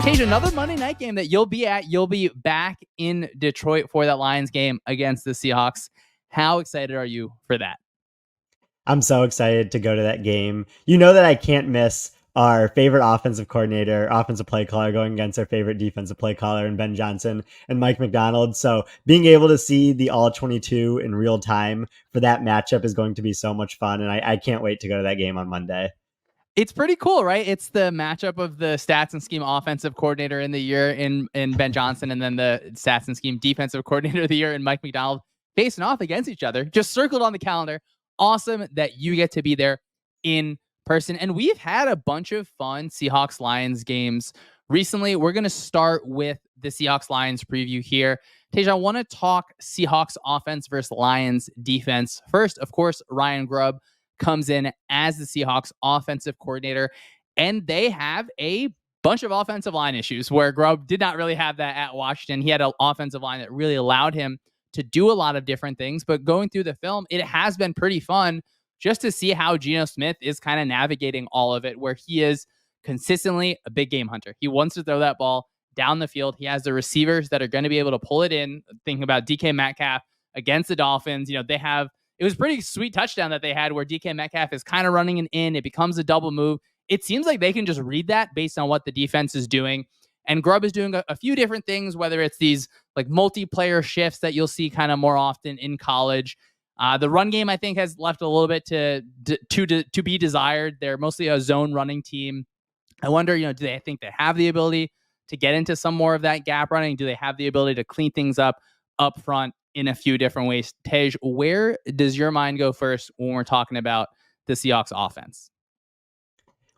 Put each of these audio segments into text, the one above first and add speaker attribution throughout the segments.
Speaker 1: Tej, another Monday night game that you'll be at. You'll be back in Detroit for that Lions game against the Seahawks. How excited are you for that?
Speaker 2: I'm so excited to go to that game. You know that I can't miss our favorite offensive coordinator, offensive play caller going against our favorite defensive play caller and Ben Johnson and Mike McDonald. So being able to see the all 22 in real time for that matchup is going to be so much fun. And I can't wait to go to that game on Monday.
Speaker 1: It's pretty cool, right? It's the matchup of the stats and scheme offensive coordinator in the year in Ben Johnson, and then the stats and scheme defensive coordinator of the year in Mike McDonald facing off against each other. Just circled on the calendar. Awesome that you get to be there in person. And we've had a bunch of fun Seahawks Lions games recently. We're going to start with the Seahawks Lions preview here. Tej, I want to talk Seahawks offense versus Lions defense. First, of course, Ryan Grubb comes in as the Seahawks offensive coordinator, and they have a bunch of offensive line issues where Grubb did not really have that at Washington. He had an offensive line that really allowed him to do a lot of different things, but going through the film, it has been pretty fun just to see how Geno Smith is kind of navigating all of it, where he is consistently a big game hunter. He wants to throw that ball down the field. He has the receivers that are going to be able to pull it in. Thinking about DK Metcalf against the Dolphins, it was a pretty sweet touchdown that they had where DK Metcalf is kind of running an in. It becomes a double move. It seems like they can just read that based on what the defense is doing. And Grubb is doing a few different things, whether it's these like multiplayer shifts that you'll see kind of more often in college. The run game, I think, has left a little bit to be desired. They're mostly a zone running team. I wonder, do they think they have the ability to get into some more of that gap running? Do they have the ability to clean things up front in a few different ways? Tej, where does your mind go first when we're talking about the Seahawks offense?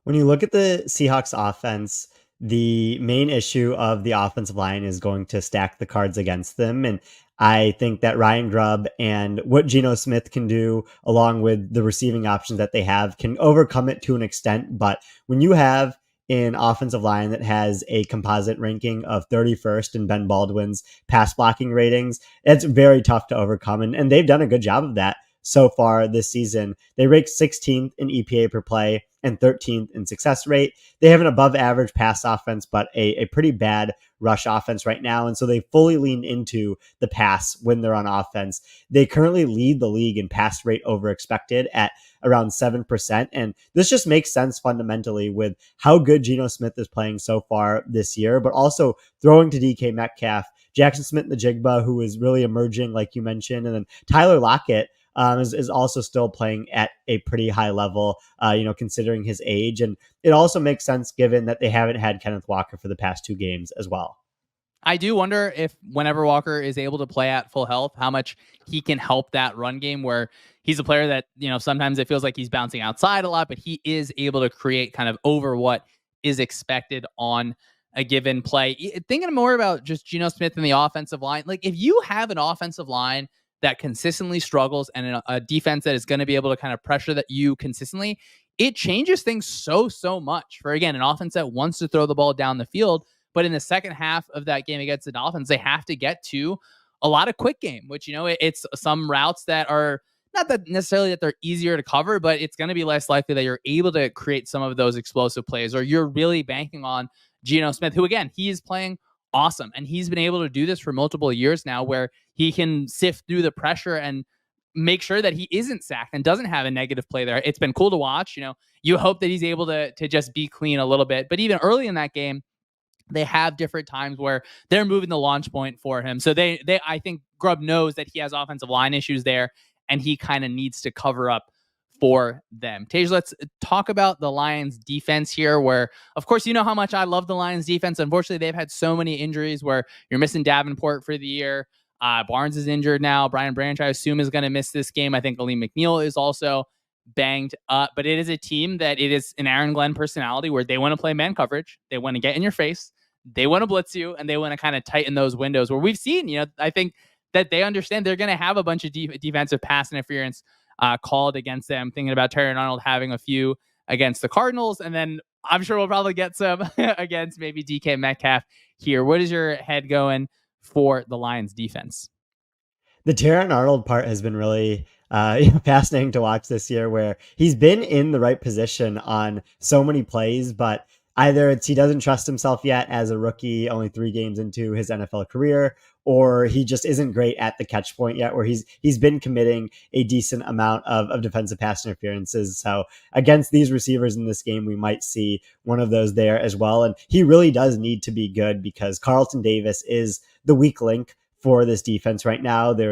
Speaker 2: When you look at the Seahawks offense, the main issue of the offensive line is going to stack the cards against them. And I think that Ryan Grubb and what Geno Smith can do, along with the receiving options that they have, can overcome it to an extent. But when you have an offensive line that has a composite ranking of 31st in Ben Baldwin's pass blocking ratings, it's very tough to overcome. And they've done a good job of that so far this season. They rank 16th in EPA per play and 13th in success rate. They have an above average pass offense, but a pretty bad rush offense right now. And so they fully lean into the pass when they're on offense. They currently lead the league in pass rate over expected at around 7%. And this just makes sense fundamentally with how good Geno Smith is playing so far this year, but also throwing to DK Metcalf, Jackson Smith-Njigba, who is really emerging, like you mentioned, and then Tyler Lockett, is also still playing at a pretty high level, considering his age. And it also makes sense given that they haven't had Kenneth Walker for the past 2 games as well.
Speaker 1: I do wonder if whenever Walker is able to play at full health, how much he can help that run game where he's a player that, sometimes it feels like he's bouncing outside a lot, but he is able to create kind of over what is expected on a given play. Thinking more about just Geno Smith and the offensive line, like if you have an offensive line that consistently struggles and a defense that is going to be able to kind of pressure that you consistently, it changes things so much for, again, an offense that wants to throw the ball down the field. But in the second half of that game against the Dolphins, they have to get to a lot of quick game, which, it's some routes that are not that necessarily that they're easier to cover, but it's going to be less likely that you're able to create some of those explosive plays, or you're really banking on Geno Smith, who, again, he is playing awesome. And he's been able to do this for multiple years now where he can sift through the pressure and make sure that he isn't sacked and doesn't have a negative play there. It's been cool to watch. You hope that he's able to just be clean a little bit. But even early in that game, they have different times where they're moving the launch point for him. So I think Grubb knows that he has offensive line issues there, and he kind of needs to cover up for them. Tej, let's talk about the Lions defense here, where, of course, you know how much I love the Lions defense. Unfortunately, they've had so many injuries where you're missing Davenport for the year. Barnes is injured now. Brian Branch, I assume, is going to miss this game. I think Aleem McNeil is also banged up, but it is a team that it is an Aaron Glenn personality where they want to play man coverage. They want to get in your face. They want to blitz you, and they want to kind of tighten those windows where we've seen, I think that they understand they're going to have a bunch of defensive pass interference called against them. Thinking about Terry Arnold having a few against the Cardinals, and then I'm sure we'll probably get some against maybe DK Metcalf here. What is your head going for the Lions defense?
Speaker 2: The Terran Arnold part has been really fascinating to watch this year, where he's been in the right position on so many plays, but either it's he doesn't trust himself yet as a rookie, only 3 games into his NFL career, or he just isn't great at the catch point yet, where he's been committing a decent amount of defensive pass interferences. So against these receivers in this game, we might see one of those there as well. And he really does need to be good because Carlton Davis is the weak link for this defense right now. There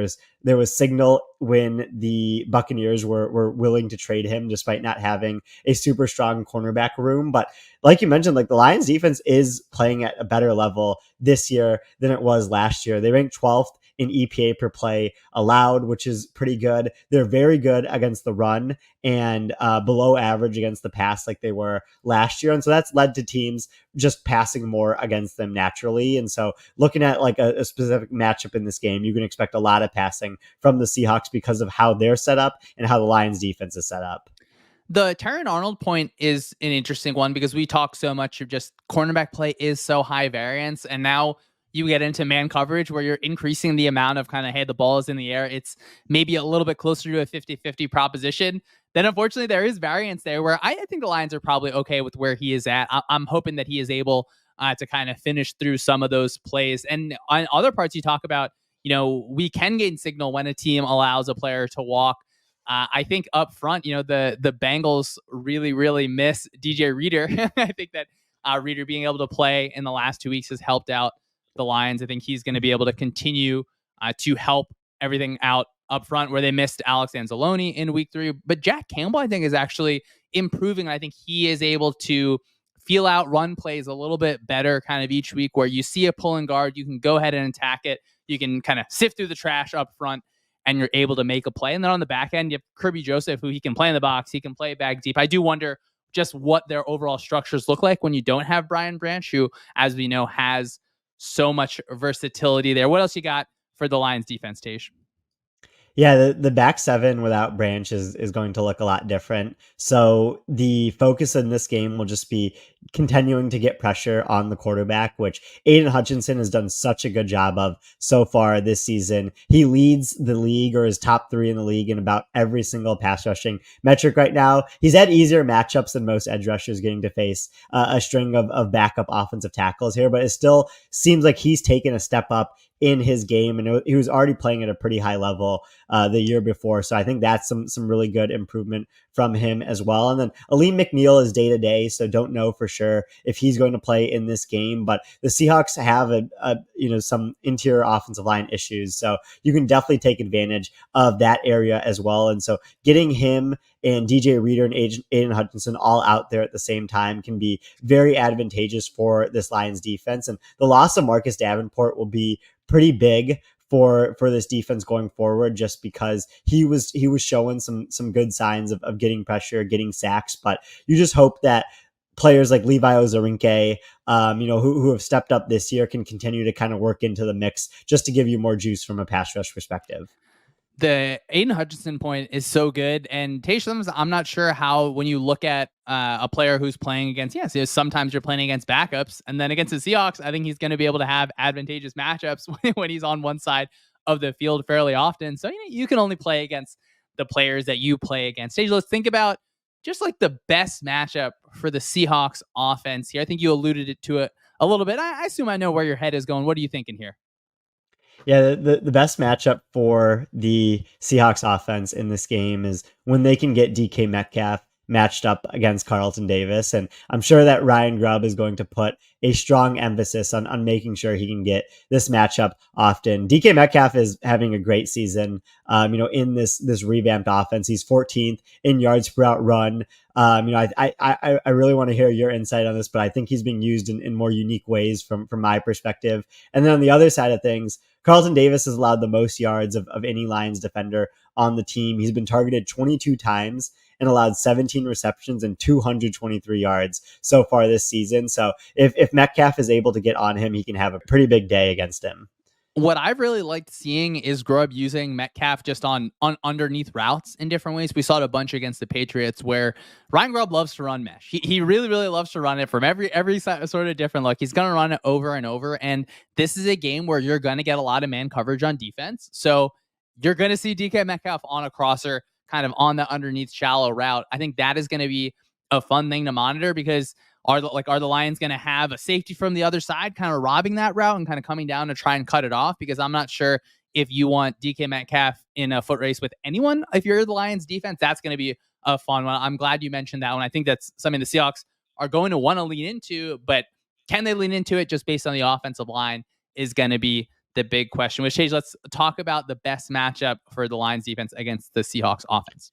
Speaker 2: was signal when the Buccaneers were willing to trade him despite not having a super strong cornerback room. But like you mentioned, like the Lions defense is playing at a better level this year than it was last year. They ranked 12th in EPA per play allowed, which is pretty good. They're very good against the run and below average against the pass like they were last year. And so that's led to teams just passing more against them naturally. And so looking at like a specific matchup in this game, you can expect a lot of passing from the Seahawks because of how they're set up and how the Lions defense is set up.
Speaker 1: The Terran Arnold point is an interesting one because we talk so much of just cornerback play is so high variance. And now you get into man coverage where you're increasing the amount of kind of, hey, the ball is in the air. It's maybe a little bit closer to a 50-50 proposition. Then unfortunately there is variance there where I think the Lions are probably okay with where he is at. I'm hoping that he is able to kind of finish through some of those plays. And on other parts you talk about, we can gain signal when a team allows a player to walk. I think up front, the Bengals really, really miss DJ Reader. I think that Reader being able to play in the last 2 weeks has helped out the Lions. I think he's going to be able to continue to help everything out up front where they missed Alex Anzalone in week 3. But Jack Campbell, I think, is actually improving. I think he is able to feel out run plays a little bit better kind of each week where you see a pulling guard, you can go ahead and attack it. You can kind of sift through the trash up front and you're able to make a play. And then on the back end, you have Kirby Joseph, who he can play in the box. He can play back deep. I do wonder just what their overall structures look like when you don't have Brian Branch, who, as we know, has so much versatility there. What else you got for the Lions defense, Tej?
Speaker 2: Yeah, the back seven without Branch is going to look a lot different. So the focus in this game will just be continuing to get pressure on the quarterback, which Aiden Hutchinson has done such a good job of so far this season. He leads the league or is top 3 in the league in about every single pass rushing metric right now. He's had easier matchups than most edge rushers getting to face a string of backup offensive tackles here, but it still seems like he's taken a step up in his game, and he was already playing at a pretty high level the year before. So I think that's some really good improvement from him as well. And then Aleem McNeil is day to day, so don't know for sure if he's going to play in this game. But the Seahawks have some interior offensive line issues, so you can definitely take advantage of that area as well. And so getting him and DJ Reader and Aiden Hutchinson all out there at the same time can be very advantageous for this Lions defense. And the loss of Marcus Davenport will be pretty big for this defense going forward, just because he was showing some good signs of getting pressure, getting sacks. But you just hope that players like Levi Ozarinke, who have stepped up this year, can continue to kind of work into the mix just to give you more juice from a pass rush perspective.
Speaker 1: The Aiden Hutchinson point is so good. And Tej Seth, I'm not sure how, when you look at a player who's playing against, sometimes you're playing against backups. And then against the Seahawks, I think he's going to be able to have advantageous matchups when he's on one side of the field fairly often. So, you can only play against the players that you play against. Tej, let's think about just like the best matchup for the Seahawks offense here. I think you alluded to it a little bit. I assume I know where your head is going. What are you thinking here?
Speaker 2: Yeah, the best matchup for the Seahawks offense in this game is when they can get DK Metcalf matched up against Carlton Davis. And I'm sure that Ryan Grubb is going to put a strong emphasis on making sure he can get this matchup often. DK Metcalf is having a great season, in this revamped offense. He's 14th in yards per out run. I really want to hear your insight on this, but I think he's being used in more unique ways from my perspective. And then on the other side of things, Carlton Davis has allowed the most yards of any Lions defender on the team. He's been targeted 22 times and allowed 17 receptions and 223 yards so far this season. So if Metcalf is able to get on him, he can have a pretty big day against him.
Speaker 1: What I've really liked seeing is Grubb using Metcalf just on underneath routes in different ways. We saw it a bunch against the Patriots where Ryan Grubb loves to run mesh. He really, really loves to run it from every sort of different look. He's going to run it over and over. And this is a game where you're going to get a lot of man coverage on defense. So you're going to see DK Metcalf on a crosser kind of on the underneath shallow route. I think that is going to be a fun thing to monitor because are the Lions going to have a safety from the other side, kind of robbing that route and kind of coming down to try and cut it off? Because I'm not sure if you want DK Metcalf in a foot race with anyone. If you're the Lions defense, that's going to be a fun one. I'm glad you mentioned that one. I think that's something the Seahawks are going to want to lean into, but can they lean into it just based on the offensive line is going to be the big question. Which, Tage, let's talk about the best matchup for the Lions defense against the Seahawks offense.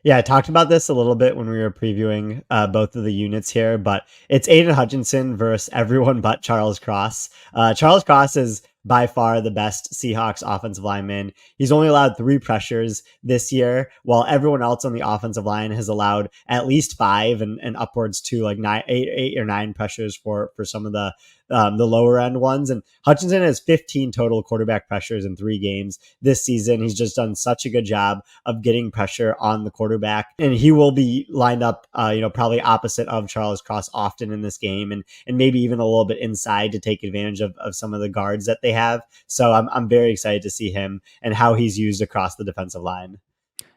Speaker 2: Yeah, I talked about this a little bit when we were previewing both of the units here, but it's Aiden Hutchinson versus everyone but Charles Cross. Charles Cross is by far the best Seahawks offensive lineman. He's only allowed 3 pressures this year, while everyone else on the offensive line has allowed at least 5 and upwards to like 8 or 9 pressures for some of the lower end ones. And Hutchinson has 15 total quarterback pressures in 3 games this season. He's just done such a good job of getting pressure on the quarterback, and he will be lined up, probably opposite of Charles Cross often in this game, and maybe even a little bit inside to take advantage of some of the guards that they have. So I'm very excited to see him and how he's used across the defensive line.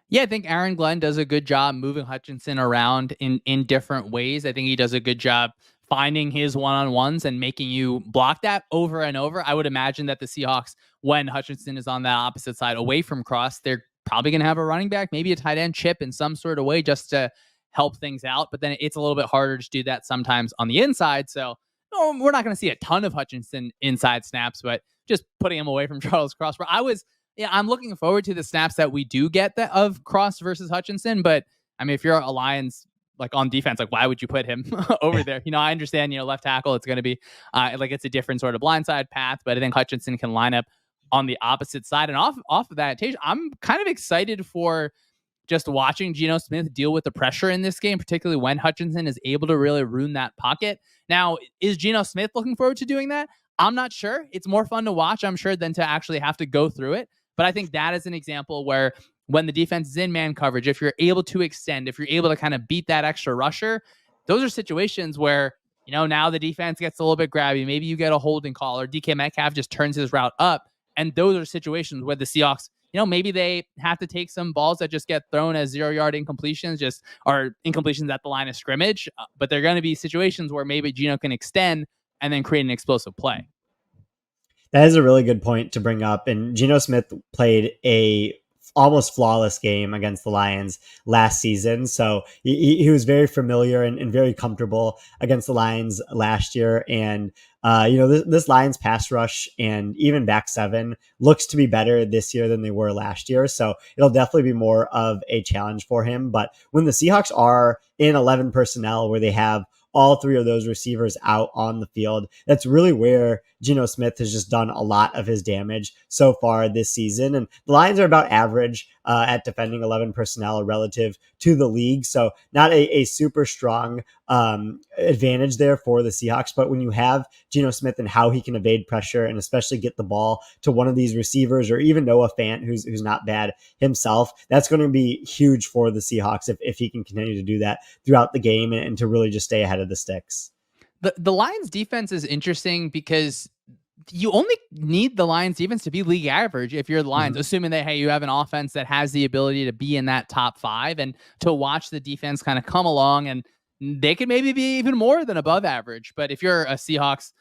Speaker 1: Yeah, I think Aaron Glenn does a good job moving Hutchinson around in different ways. I think he does a good job finding his one-on-ones and making you block that over and over. I would imagine that the Seahawks, when Hutchinson is on that opposite side away from Cross, they're probably going to have a running back, maybe a tight end chip in some sort of way just to help things out. But then it's a little bit harder to do that sometimes on the inside. So no, we're not going to see a ton of Hutchinson inside snaps, but just putting him away from Charles Cross. Where I'm looking forward to the snaps that we do get that of Cross versus Hutchinson. But I mean, if you're a Lions like on defense, like why would you put him over there? I understand, left tackle, it's going to be it's a different sort of blindside path, but I think Hutchinson can line up on the opposite side. And off of that, Tage, I'm kind of excited for just watching Geno Smith deal with the pressure in this game, particularly when Hutchinson is able to really ruin that pocket. Now, is Geno Smith looking forward to doing that? I'm not sure. It's more fun to watch, I'm sure, than to actually have to go through it. But I think that is an example where when the defense is in man coverage, if you're able to extend, if you're able to kind of beat that extra rusher, those are situations where, now the defense gets a little bit grabby. Maybe you get a holding call or DK Metcalf just turns his route up. And those are situations where the Seahawks, maybe they have to take some balls that just get thrown as 0-yard incompletions, or incompletions at the line of scrimmage. But they're going to be situations where maybe Geno can extend and then create an explosive play.
Speaker 2: That is a really good point to bring up. And Geno Smith played a almost flawless game against the Lions last season. So he was very familiar and very comfortable against the Lions last year. And, this Lions pass rush and even back 7 looks to be better this year than they were last year. So it'll definitely be more of a challenge for him. But when the Seahawks are in 11 personnel where they have all 3 of those receivers out on the field, that's really where Geno Smith has just done a lot of his damage so far this season. And the Lions are about average at defending 11 personnel relative to the league. So not a super strong advantage there for the Seahawks. But when you have Geno Smith and how he can evade pressure and especially get the ball to one of these receivers or even Noah Fant, who's not bad himself, that's going to be huge for the Seahawks if he can continue to do that throughout the game and to really just stay ahead of the sticks.
Speaker 1: The Lions defense is interesting because you only need the Lions defense to be league average if you're the Lions, assuming that, hey, you have an offense that has the ability to be in that top 5 and to watch the defense kind of come along, and they could maybe be even more than above average. But if you're a Seahawks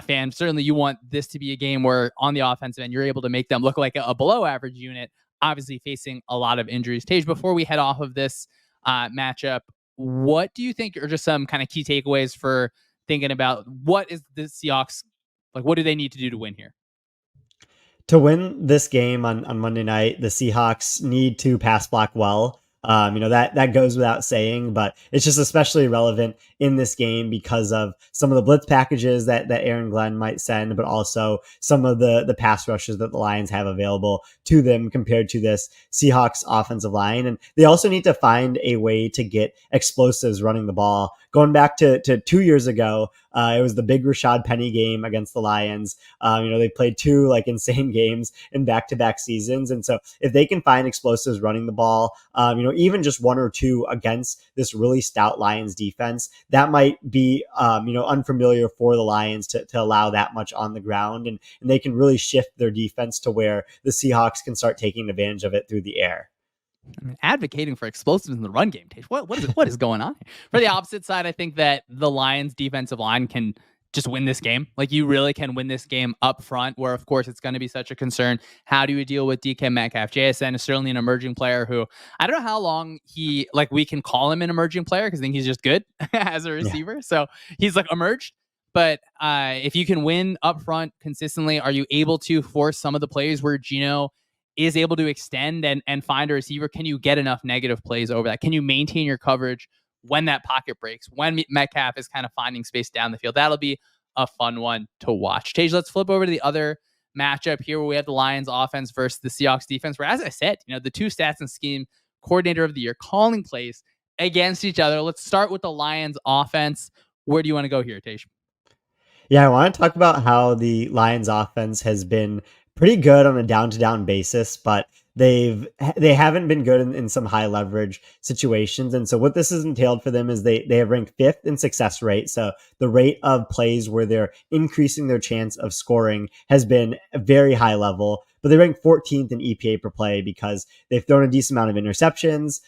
Speaker 1: fan, certainly you want this to be a game where on the offensive end, you're able to make them look like a below average unit, obviously facing a lot of injuries. Tage, before we head off of this matchup, what do you think are just some kind of key takeaways for thinking about what is the Seahawks, like what do they need to do to win here?
Speaker 2: To win this game on Monday night, the Seahawks need to pass block well. That goes without saying, but it's just especially relevant in this game because of some of the blitz packages that Aaron Glenn might send, but also some of the pass rushes that the Lions have available to them compared to this Seahawks offensive line. And they also need to find a way to get explosives running the ball. Going back to 2 years ago, it was the big Rashad Penny game against the Lions. They played 2 insane games in back-to-back seasons. And so if they can find explosives running the ball, even just 1 or 2 against this really stout Lions defense, that might be, unfamiliar for the Lions to allow that much on the ground. And they can really shift their defense to where the Seahawks can start taking advantage of it through the air.
Speaker 1: I mean, advocating for explosives in the run game. What is going on here? For the opposite side, I think that the Lions defensive line can just win this game. Like, you really can win this game up front, where of course it's going to be such a concern. How do you deal with DK Metcalf? JSN is certainly an emerging player who, I don't know how long we can call him an emerging player, because I think he's just good as a
Speaker 2: Yeah.
Speaker 1: receiver. So he's like emerged. But if you can win up front consistently, are you able to force some of the plays where Geno is able to extend and find a receiver? Can you get enough negative plays over that? Can you maintain your coverage when that pocket breaks, when Metcalf is kind of finding space down the field? That'll be a fun one to watch. Tej, let's flip over to the other matchup here, where we have the Lions offense versus the Seahawks defense, where, as I said, the two stats and scheme coordinator of the year calling plays against each other. Let's start with the Lions offense. Where do you want to go here, Tej?
Speaker 2: Yeah, I want to talk about how the Lions offense has been pretty good on a down to down basis, but they haven't been good in some high leverage situations. And so what this has entailed for them is they have ranked fifth in success rate. So the rate of plays where they're increasing their chance of scoring has been a very high level, but they rank 14th in EPA per play because they've thrown a decent amount of interceptions.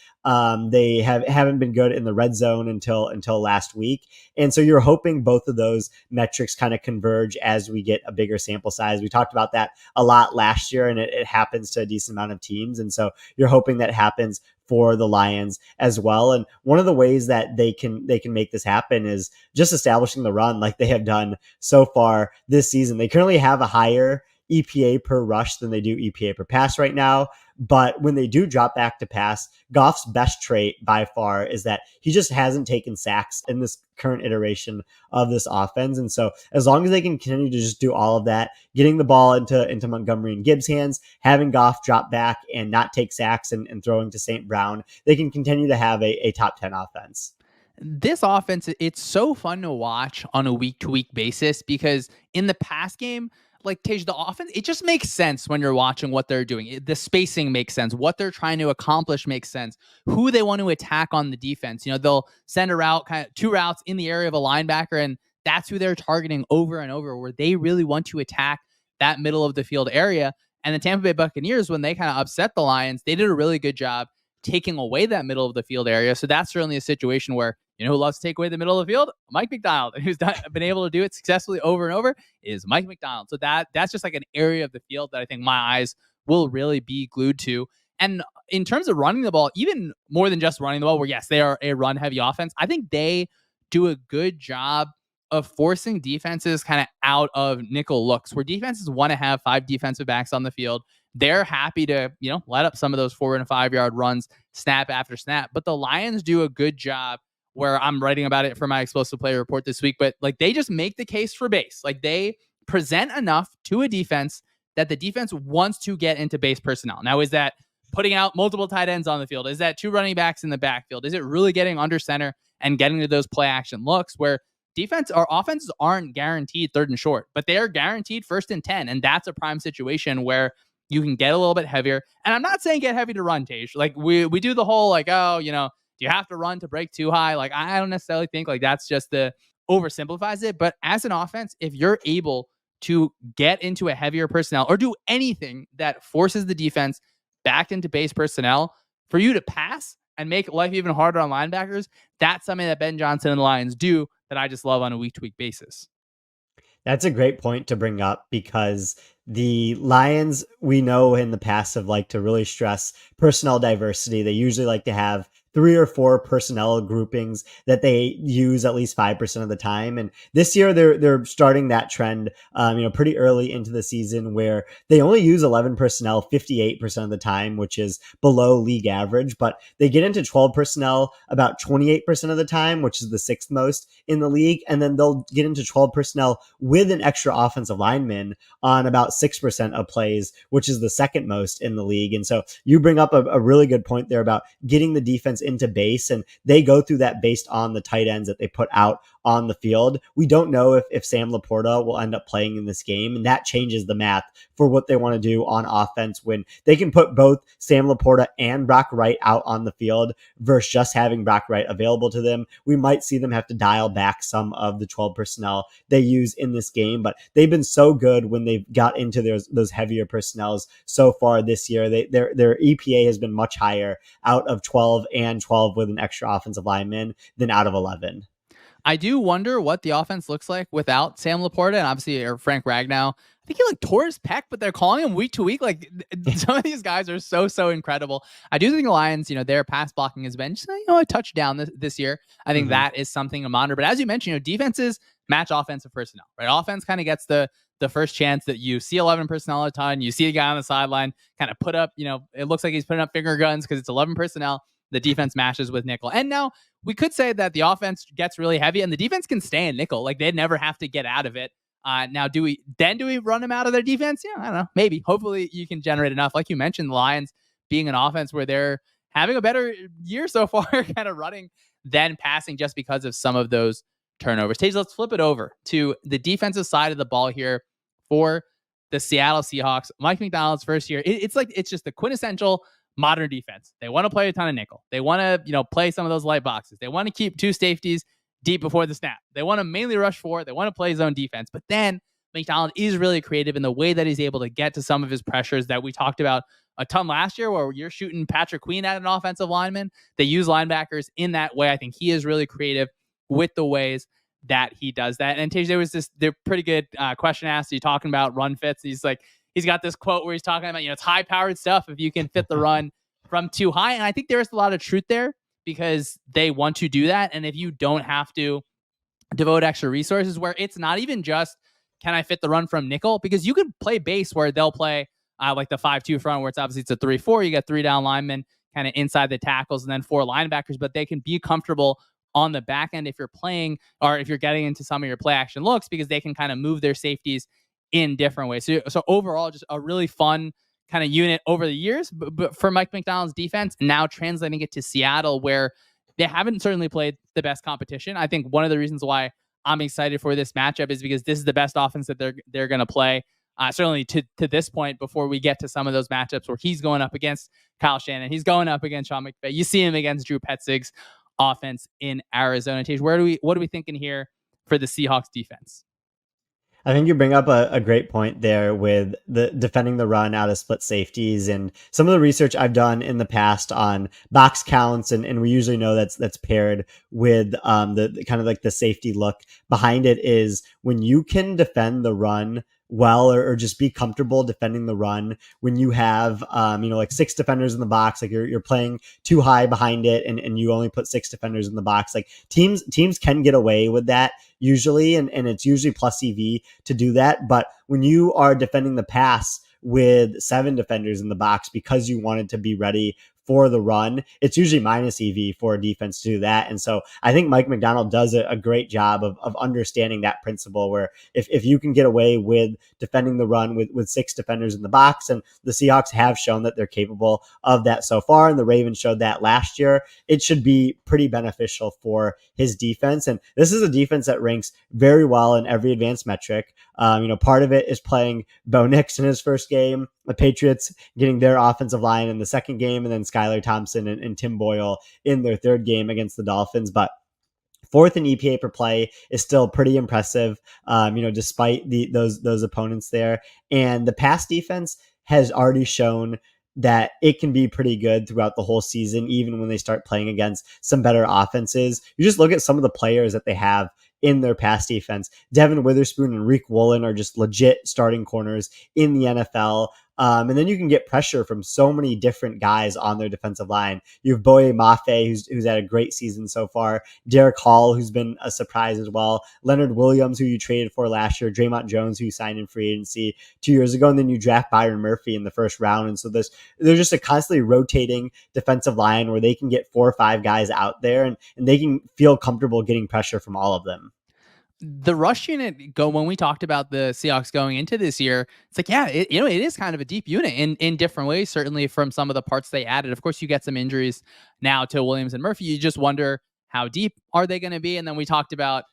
Speaker 2: They haven't been good in the red zone until last week. And so you're hoping both of those metrics kind of converge as we get a bigger sample size. We talked about that a lot last year, and it happens to a decent amount of teams. And so you're hoping that happens for the Lions as well. And one of the ways that they can make this happen is just establishing the run, like they have done so far this season. They currently have a higher EPA per rush than they do EPA per pass right now. But when they do drop back to pass, Goff's best trait by far is that he just hasn't taken sacks in this current iteration of this offense. And so as long as they can continue to just do all of that, getting the ball into Montgomery and Gibbs' hands, having Goff drop back and not take sacks and throwing to St. Brown, they can continue to have a top 10 offense.
Speaker 1: This offense, it's so fun to watch on a week-to-week basis, because in the pass game, like, Tej, the offense, it just makes sense when you're watching what they're doing. The spacing makes sense. What they're trying to accomplish makes sense. Who they want to attack on the defense. They'll send a route, kind of two routes in the area of a linebacker, and that's who they're targeting over and over, where they really want to attack that middle of the field area. And the Tampa Bay Buccaneers, when they kind of upset the Lions, they did a really good job taking away that middle of the field area. So that's certainly a situation where, who loves to take away the middle of the field? Mike McDonald. And who's been able to do it successfully over and over is Mike McDonald. So that's just like an area of the field that I think my eyes will really be glued to. And in terms of running the ball, even more than just running the ball, where yes, they are a run heavy offense, I think they do a good job of forcing defenses kind of out of nickel looks, where defenses want to have 5 defensive backs on the field. They're happy to, let up some of those 4 and 5 yard runs snap after snap. But the Lions do a good job, where I'm writing about it for my explosive player report this week, but like, they just make the case for base. Like, they present enough to a defense that the defense wants to get into base personnel. Now, is that putting out multiple tight ends on the field? Is that 2 running backs in the backfield? Is it really getting under center and getting to those play action looks, where defense or offenses aren't guaranteed 3rd and short, but they are guaranteed 1st and 10. And that's a prime situation where you can get a little bit heavier. And I'm not saying get heavy to run, Tej. Like, we do the whole, like, oh, do you have to run to break too high? Like, I don't necessarily think like that's just the oversimplifies it. But as an offense, if you're able to get into a heavier personnel or do anything that forces the defense back into base personnel, for you to pass and make life even harder on linebackers, that's something that Ben Johnson and the Lions do that I just love on a week-to-week basis.
Speaker 2: That's a great point to bring up, because the Lions, we know in the past, have liked to really stress personnel diversity. They usually like to have 3 or 4 personnel groupings that they use at least 5% of the time. And this year they're starting that trend, pretty early into the season, where they only use 11 personnel 58% of the time, which is below league average. But they get into 12 personnel about 28% of the time, which is the 6th most in the league. And then they'll get into 12 personnel with an extra offensive lineman on about 6% of plays, which is the 2nd most in the league. And so you bring up a really good point there about getting the defense into base, and they go through that based on the tight ends that they put out on the field. We don't know if Sam Laporta will end up playing in this game, and that changes the math for what they want to do on offense when they can put both Sam Laporta and Brock Wright out on the field versus just having Brock Wright available to them. We might see them have to dial back some of the 12 personnel they use in this game, but they've been so good when they've got into those heavier personnels so far this year. Their EPA has been much higher out of 12 and 12 with an extra offensive lineman than out of 11.
Speaker 1: I do wonder what the offense looks like without Sam Laporta and obviously or Frank Ragnow. I think he like tore his pec, but they're calling him week to week. Like some of these guys are so incredible. I do think the Lions, their pass blocking has been just a touchdown this year. I think that is something to monitor. But as you mentioned, defenses match offensive personnel, right? Offense kind of gets the first chance that you see 11 personnel a ton. You see a guy on the sideline kind of put up, it looks like he's putting up finger guns because it's 11 personnel. The defense matches with nickel. And now we could say that the offense gets really heavy and the defense can stay in nickel. Like they'd never have to get out of it. Now, do we run them out of their defense? Yeah, I don't know. Maybe. Hopefully you can generate enough. Like you mentioned, the Lions being an offense where they're having a better year so far, kind of running than passing just because of some of those turnovers. Tej, let's flip it over to the defensive side of the ball here for the Seattle Seahawks. Mike Macdonald's first year. It's just the quintessential modern defense. They want to play a ton of nickel. They want to, play some of those light boxes. They want to keep two safeties deep before the snap. They want to mainly rush forward. They want to play zone defense. But then McDonald is really creative in the way that he's able to get to some of his pressures that we talked about a ton last year, where you're shooting Patrick Queen at an offensive lineman. They use linebackers in that way. I think he is really creative with the ways that he does that. And Tej, there was this pretty good question asked. You talking about run fits. He's got this quote where he's talking about, it's high powered stuff if you can fit the run from too high. And I think there's a lot of truth there because they want to do that. And if you don't have to devote extra resources, where it's not even just, can I fit the run from nickel? Because you could play base where they'll play like the 5-2 front, where it's a 3-4. You got 3 down linemen kind of inside the tackles and then 4 linebackers, but they can be comfortable on the back end if you're playing or if you're getting into some of your play action looks, because they can kind of move their safeties in different ways. So overall, just a really fun kind of unit over the years. But for Mike Macdonald's defense, now translating it to Seattle, where they haven't certainly played the best competition. I think one of the reasons why I'm excited for this matchup is because this is the best offense that they're going to play. Certainly to this point, before we get to some of those matchups where he's going up against Kyle Shanahan, he's going up against Sean McVay. You see him against Drew Petzig's offense in Arizona. Tej, what are we thinking here for the Seahawks defense?
Speaker 2: I think you bring up a great point there with the defending the run out of split safeties, and some of the research I've done in the past on box counts, and we usually know that's paired with the kind of like the safety look behind it is when you can defend the run well, or just be comfortable defending the run when you have like 6 defenders in the box, like you're playing too high behind it and you only put 6 defenders in the box. Like teams can get away with that usually, and it's usually plus EV to do that. But when you are defending the pass with 7 defenders in the box because you wanted to be ready for the run, it's usually minus EV for a defense to do that. And so I think Mike Macdonald does a great job of understanding that principle, where if you can get away with defending the run with 6 defenders in the box, and the Seahawks have shown that they're capable of that so far, and the Ravens showed that last year, it should be pretty beneficial for his defense. And this is a defense that ranks very well in every advanced metric. Part of it is playing Bo Nix in his first game, the Patriots getting their offensive line in the second game, and then Skylar Thompson and Tim Boyle in their third game against the Dolphins. But 4th in EPA per play is still pretty impressive, despite those opponents there. And the pass defense has already shown that it can be pretty good throughout the whole season, even when they start playing against some better offenses. You just look at some of the players that they have in their pass defense. Devin Witherspoon and Reek Woolen are just legit starting corners in the NFL. And then you can get pressure from so many different guys on their defensive line. You have Boye Mafe, who's had a great season so far. Derek Hall, who's been a surprise as well. Leonard Williams, who you traded for last year. Draymond Jones, who you signed in free agency 2 years ago. And then you draft Byron Murphy in the first round. And so they're just a constantly rotating defensive line where they can get 4 or 5 guys out there, and they can feel comfortable getting pressure from all of them.
Speaker 1: The rush unit when we talked about the Seahawks going into this year, it's like, yeah, it is kind of a deep unit in different ways, certainly from some of the parts they added. Of course, you get some injuries now to Williams and Murphy. You just wonder how deep are they going to be? And then we talked about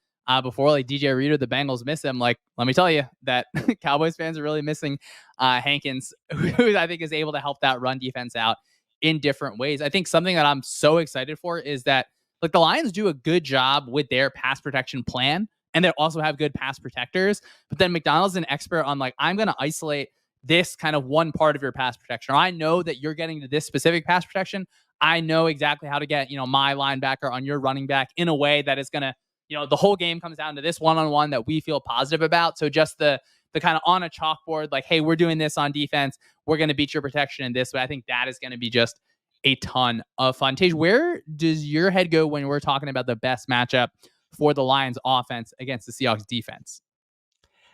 Speaker 1: before, like DJ Reader, the Bengals miss him. Like, let me tell you that Cowboys fans are really missing Hankins, who I think is able to help that run defense out in different ways. I think something that I'm so excited for is that like the Lions do a good job with their pass protection plan, and they also have good pass protectors. But then McDonald's an expert on like, I'm going to isolate this kind of one part of your pass protection. Or I know that you're getting to this specific pass protection. I know exactly how to get, my linebacker on your running back in a way that is going to, the whole game comes down to this one-on-one that we feel positive about. So just the kind of on a chalkboard, like, hey, we're doing this on defense. We're going to beat your protection in this way. I think that is going to be just a ton of fun. Tej, where does your head go when we're talking about the best matchup for the Lions offense against the Seahawks defense?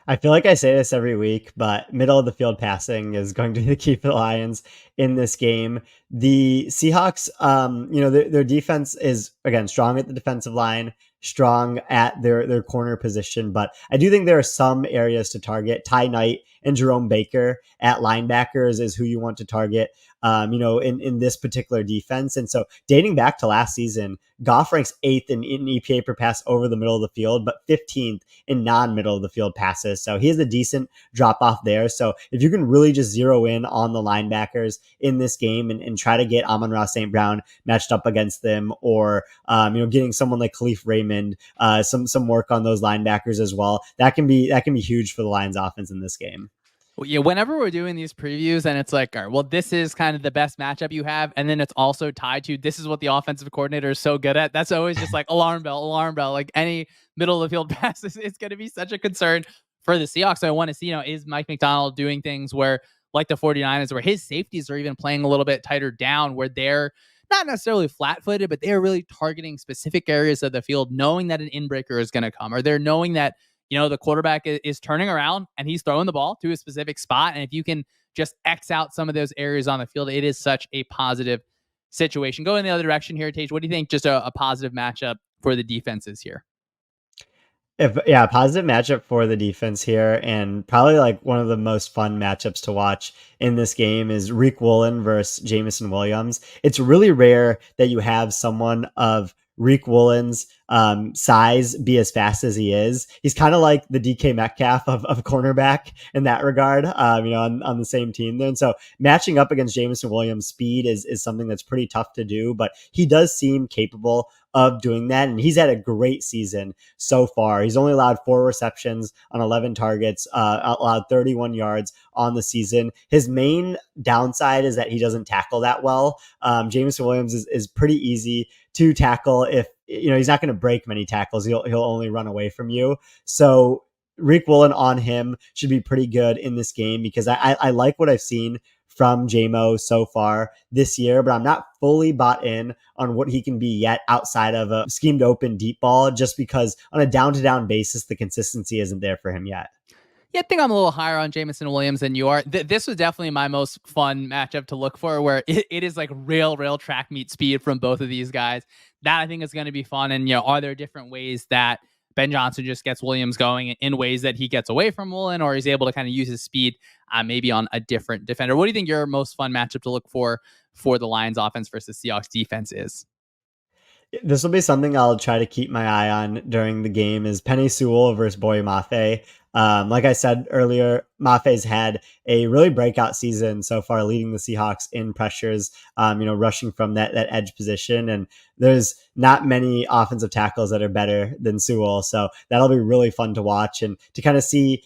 Speaker 2: I feel like I say this every week, but middle of the field passing is going to be the key for the Lions in this game. The Seahawks, their defense is again strong at the defensive line, strong at their corner position, but I do think there are some areas to target. Ty Knight and Jerome Baker at linebackers is who you want to target. In this particular defense. And so dating back to last season, Goff ranks 8th in EPA per pass over the middle of the field, but 15th in non-middle of the field passes. So he has a decent drop off there. So if you can really just zero in on the linebackers in this game and try to get Amon-Ra St. Brown matched up against them, or getting someone like Khalif Raymond, some work on those linebackers as well, that can be huge for the Lions offense in this game.
Speaker 1: Well, yeah, whenever we're doing these previews and it's like, all right, well, this is kind of the best matchup you have, and then it's also tied to this is what the offensive coordinator is so good at. That's always just like alarm bell. Like any middle of the field pass is going to be such a concern for the Seahawks. So I want to see, is Mike Macdonald doing things where, like the 49ers, where his safeties are even playing a little bit tighter down, where they're not necessarily flat-footed, but they're really targeting specific areas of the field, knowing that an inbreaker is going to come, or they're knowing that the quarterback is turning around and he's throwing the ball to a specific spot. And if you can just X out some of those areas on the field, it is such a positive situation. Go in the other direction here, Tej. What do you think? Just a positive matchup for the defenses here.
Speaker 2: Positive matchup for the defense here, and probably like one of the most fun matchups to watch in this game is Riq Woolen versus Jameson Williams. It's really rare that you have someone of Riq Woolen's size be as fast as he is. He's kind of like the DK Metcalf of cornerback in that regard, on the same team there. And so matching up against Jameson Williams' speed is something that's pretty tough to do, but he does seem capable of doing that. And he's had a great season so far. He's only allowed 4 receptions on 11 targets, allowed 31 yards on the season. His main downside is that he doesn't tackle that well. Jameson Williams is pretty easy to tackle. If he's not going to break many tackles, he'll only run away from you. So Riq Woolen on him should be pretty good in this game, because I like what I've seen from JMO so far this year, but I'm not fully bought in on what he can be yet outside of a schemed open deep ball, just because on a down-to-down basis, the consistency isn't there for him yet.
Speaker 1: Yeah, I think I'm a little higher on Jameson Williams than you are. This was definitely my most fun matchup to look for, where it is like real track meet speed from both of these guys. That I think is going to be fun. And, are there different ways that Ben Johnson just gets Williams going in ways that he gets away from Woolen, or he's able to kind of use his speed maybe on a different defender? What do you think your most fun matchup to look for the Lions offense versus Seahawks defense is?
Speaker 2: This will be something I'll try to keep my eye on during the game, is Penei Sewell versus Boye Mafe. Like I said earlier, Mafe's had a really breakout season so far, leading the Seahawks in pressures, rushing from that edge position. And there's not many offensive tackles that are better than Sewell. So that'll be really fun to watch and to kind of see,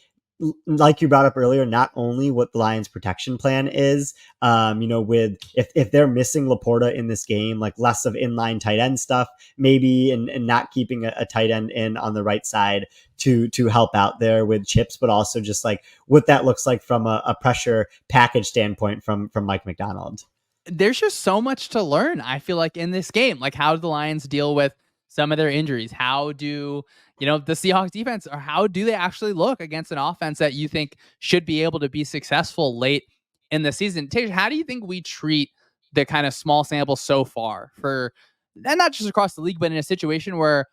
Speaker 2: like you brought up earlier, not only what the Lions protection plan is, with if they're missing Laporta in this game, like less of inline tight end stuff, maybe, and not keeping a tight end in on the right side to help out there with chips, but also just like what that looks like from a pressure package standpoint from Mike Macdonald.
Speaker 1: There's just so much to learn, I feel like, in this game. Like, how do the Lions deal with some of their injuries? How do the Seahawks defense, or how do they actually look against an offense that you think should be able to be successful late in the season? Tej, how do you think we treat the kind of small sample so far, and not just across the league, but in a situation where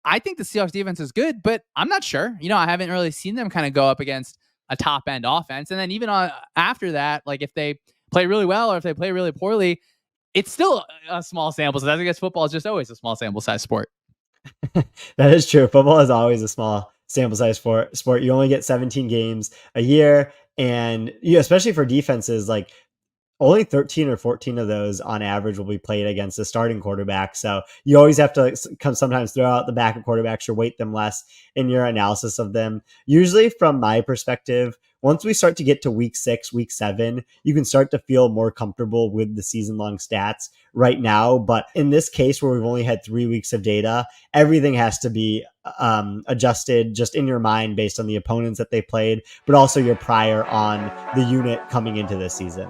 Speaker 1: I think the Seahawks defense is good, but I'm not sure. I haven't really seen them kind of go up against a top end offense. And then even after that, like if they play really well or if they play really poorly, it's still a small sample size. I guess football is just always a small sample size sport.
Speaker 2: That is true. Football is always a small sample size for sport. You only get 17 games a year, and you, especially for defenses, like only 13 or 14 of those on average will be played against a starting quarterback. So you always have to sometimes throw out the backup quarterbacks or weight them less in your analysis of them. Usually, from my perspective, once we start to get to week 6, week 7, you can start to feel more comfortable with the season long stats right now. But in this case, where we've only had 3 weeks of data, everything has to be adjusted just in your mind based on the opponents that they played, but also your prior on the unit coming into this season.